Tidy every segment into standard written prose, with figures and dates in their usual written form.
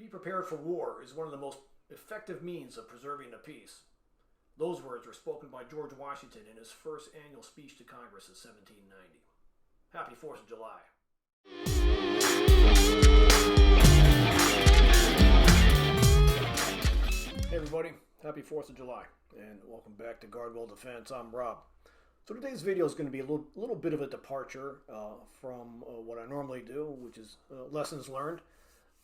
Be prepared for war is one of the most effective means of preserving the peace. Those words were spoken by George Washington in his first annual speech to Congress in 1790. Happy 4th of July. Hey everybody, happy 4th of July, and welcome back to Guardwell Defense. I'm Rob. So today's video is going to be a little bit of a departure from what I normally do, which is lessons learned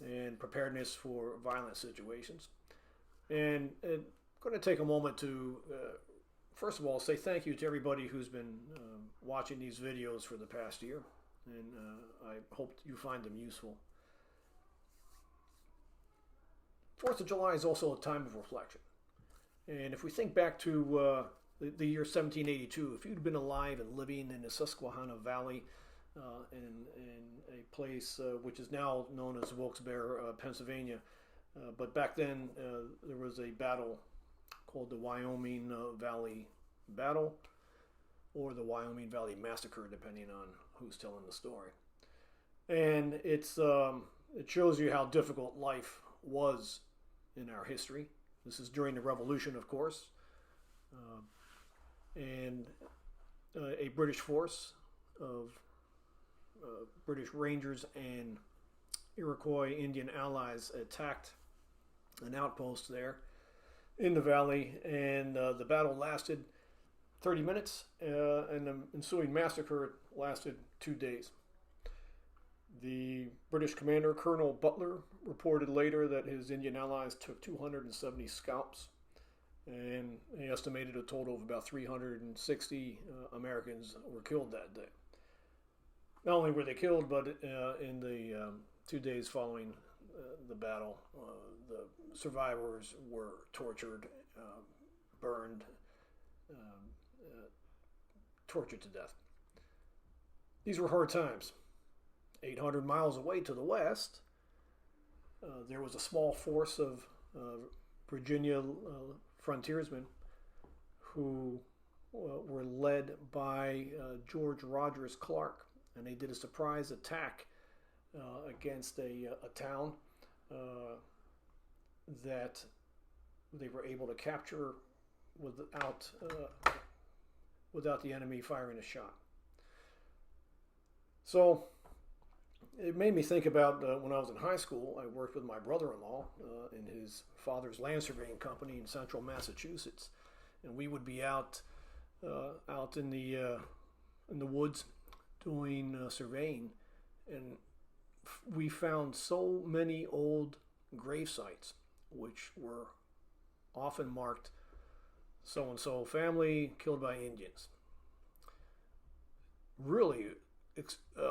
and preparedness for violent situations. And I'm going to take a moment to, first of all, say thank you to everybody who's been watching these videos for the past year, and I hope you find them useful. 4th of July is also a time of reflection. And if we think back to the year 1782, if you'd been alive and living in the Susquehanna Valley in a place which is now known as Wilkes-Barre, Pennsylvania, but back then there was a battle called the Wyoming Valley Battle, or the Wyoming Valley Massacre, depending on who's telling the story. And it shows you how difficult life was in our history. This is during the Revolution, of course, and a British force of British Rangers and Iroquois Indian allies attacked an outpost there in the valley, and the battle lasted 30 minutes, and the ensuing massacre lasted 2 days. The British commander, Colonel Butler, reported later that his Indian allies took 270 scalps, and he estimated a total of about 360 Americans were killed that day. Not only were they killed, but in the 2 days following the battle, the survivors were tortured, burned, tortured to death. These were hard times. 800 miles away to the west, there was a small force of Virginia frontiersmen who were led by George Rogers Clark, and they did a surprise attack against a town that they were able to capture without the enemy firing a shot. So it made me think about when I was in high school. I worked with my brother-in-law in his father's land surveying company in central Massachusetts, and we would be out in the woods doing surveying, and we found so many old grave sites which were often marked so-and-so family killed by Indians. Really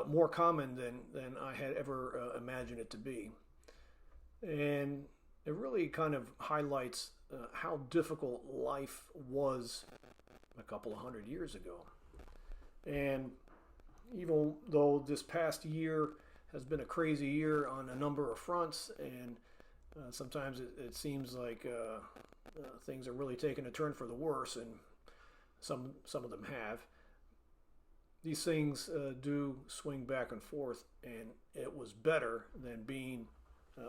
more common than I had ever imagined it to be. And it really kind of highlights how difficult life was a couple of hundred years ago. And even though this past year has been a crazy year on a number of fronts, and sometimes it seems like things are really taking a turn for the worse, and some of them have. These things do swing back and forth, and it was better than being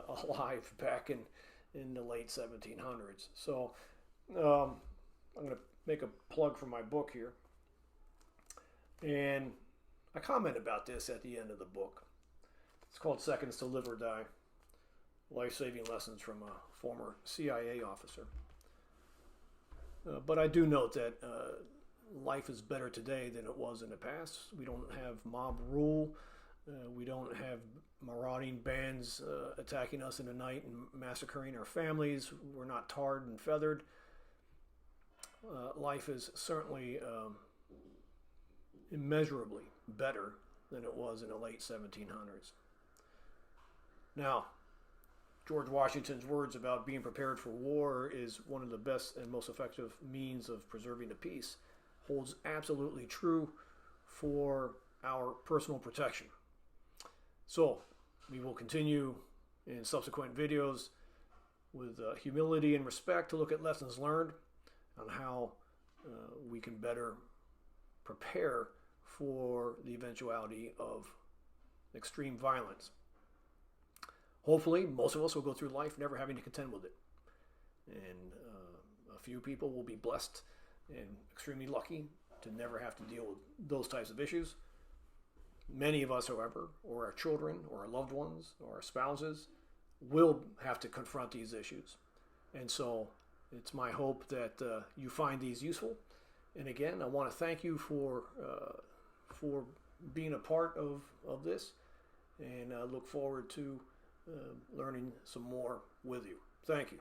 alive back in the late 1700s. So I'm going to make a plug for my book here. And I comment about this at the end of the book. It's called Seconds to Live or Die, Life-Saving Lessons from a Former CIA Officer. But I do note that life is better today than it was in the past. We don't have mob rule. We don't have marauding bands attacking us in the night and massacring our families. We're not tarred and feathered. Life is certainly immeasurably better than it was in the late 1700s. Now, George Washington's words about being prepared for war is one of the best and most effective means of preserving the peace holds absolutely true for our personal protection. So we will continue in subsequent videos with humility and respect to look at lessons learned on how we can better prepare for the eventuality of extreme violence. hopefully, most of us will go through life never having to contend with it. And a few people will be blessed and extremely lucky to never have to deal with those types of issues. Many of us, however, or our children, or our loved ones, or our spouses, will have to confront these issues. And so it's my hope that you find these useful. And again, I want to thank you for being a part of this, and I look forward to learning some more with you. Thank you.